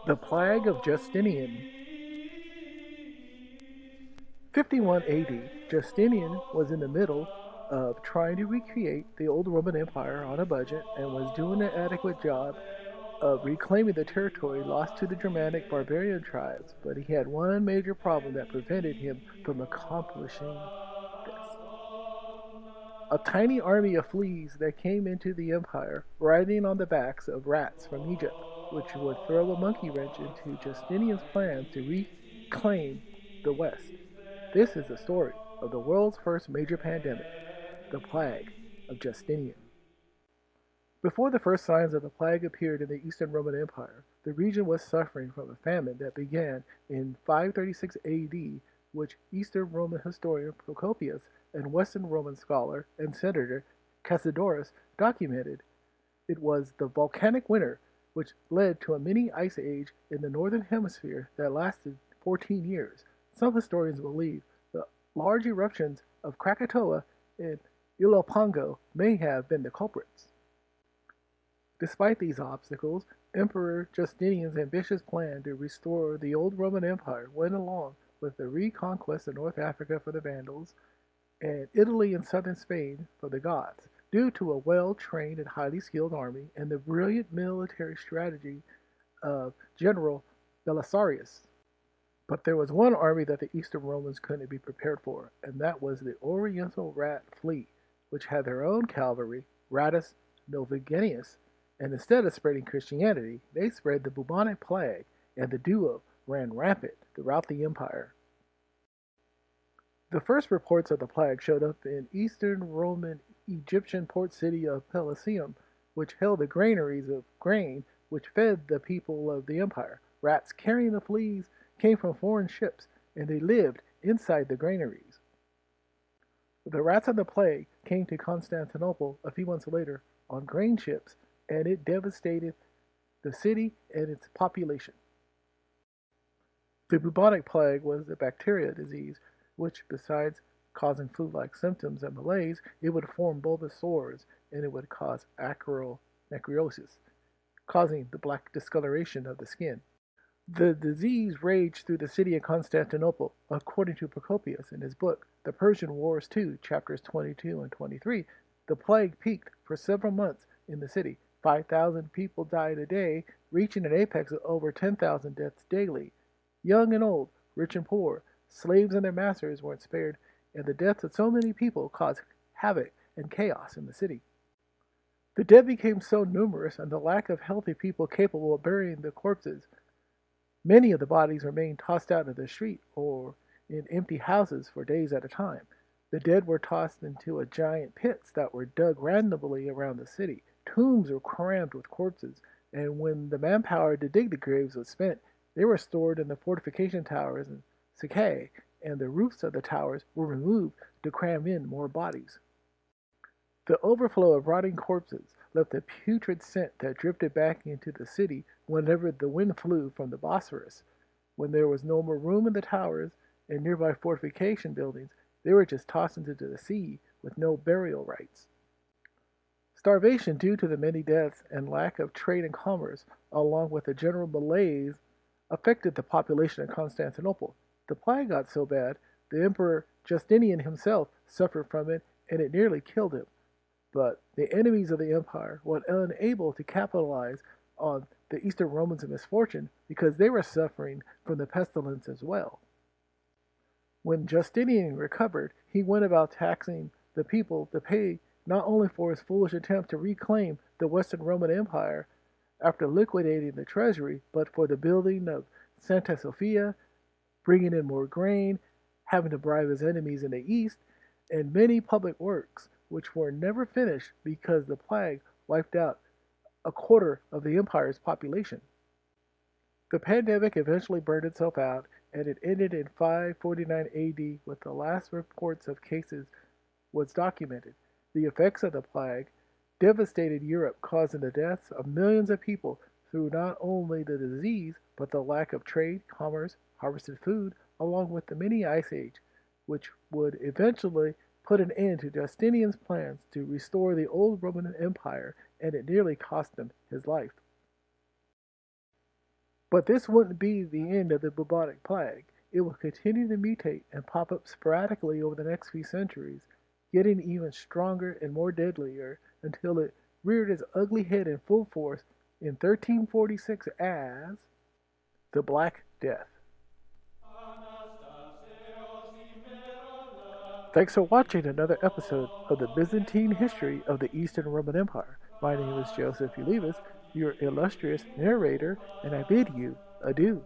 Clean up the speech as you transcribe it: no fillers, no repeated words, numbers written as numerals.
The Plague of Justinian. 51 AD, Justinian was in the middle of trying to recreate the old Roman Empire on a budget and was doing an adequate job of reclaiming the territory lost to the Germanic barbarian tribes, but he had one major problem that prevented him from accomplishing this. A tiny army of fleas that came into the empire riding on the backs of rats from Egypt, which would throw a monkey wrench into Justinian's plans to reclaim the West. This is the story of the world's first major pandemic, the Plague of Justinian. Before the first signs of the plague appeared in the Eastern Roman Empire, the region was suffering from a famine that began in 536 AD, which Eastern Roman historian Procopius and Western Roman scholar and senator Cassiodorus documented. It was the volcanic winter which led to a mini ice age in the northern hemisphere that lasted 14 years. Some historians believe the large eruptions of Krakatoa and Ilopango may have been the culprits. Despite these obstacles, Emperor Justinian's ambitious plan to restore the old Roman Empire went along with the reconquest of North Africa for the Vandals and Italy and southern Spain for the Goths, due to a well-trained and highly skilled army and the brilliant military strategy of General Belisarius. But there was one army that the Eastern Romans couldn't be prepared for, and that was the oriental rat flea, which had their own cavalry, Rattus Novigenius, and instead of spreading Christianity, they spread the bubonic plague, and the duo ran rampant throughout the empire. The first reports of the plague showed up in eastern Roman Egyptian port city of Pelusium, which held the granaries of grain which fed the people of the empire. Rats carrying the fleas came from foreign ships, and they lived inside the granaries. The rats of the plague came to Constantinople a few months later on grain ships, and it devastated the city and its population. The bubonic plague was a bacteria disease which, besides causing flu-like symptoms and malaise, it would form bulbous sores and it would cause acral necrosis, causing the black discoloration of the skin. The disease raged through the city of Constantinople, according to Procopius in his book, The Persian Wars II, chapters 22 and 23. The plague peaked for several months in the city. 5,000 people died a day, reaching an apex of over 10,000 deaths daily. Young and old, rich and poor, slaves and their masters weren't spared, and the deaths of so many people caused havoc and chaos in the city. The dead became so numerous, and the lack of healthy people capable of burying the corpses, many of the bodies remained tossed out into the street or in empty houses for days at a time. The dead were tossed into giant pits that were dug randomly around the city. Tombs were crammed with corpses, and when the manpower to dig the graves was spent, they were stored in the fortification towers in Psyche, and the roofs of the towers were removed to cram in more bodies. The overflow of rotting corpses left a putrid scent that drifted back into the city whenever the wind flew from the Bosphorus. When there was no more room in the towers and nearby fortification buildings, they were just tossed into the sea with no burial rites. Starvation due to the many deaths and lack of trade and commerce, along with a general malaise, affected the population of Constantinople. The plague got so bad, the Emperor Justinian himself suffered from it, and it nearly killed him. But the enemies of the empire were unable to capitalize on the Eastern Romans' misfortune because they were suffering from the pestilence as well. When Justinian recovered, he went about taxing the people to pay not only for his foolish attempt to reclaim the Western Roman Empire after liquidating the treasury, but for the building of Santa Sophia, bringing in more grain, having to bribe his enemies in the east, and many public works, which were never finished because the plague wiped out a quarter of the empire's population. The pandemic eventually burned itself out, and it ended in 549 AD with the last reports of cases was documented. The effects of the plague devastated Europe, causing the deaths of millions of people through not only the disease, but the lack of trade, commerce, harvested food, along with the mini ice age, which would eventually put an end to Justinian's plans to restore the old Roman Empire, and it nearly cost him his life. But this wouldn't be the end of the bubonic plague. It would continue to mutate and pop up sporadically over the next few centuries, getting even stronger and more deadlier until it reared its ugly head in full force in 1346 as the Black Death. Thanks for watching another episode of the Byzantine history of the Eastern Roman Empire. My name is Joseph Ulivas, your illustrious narrator, and I bid you adieu.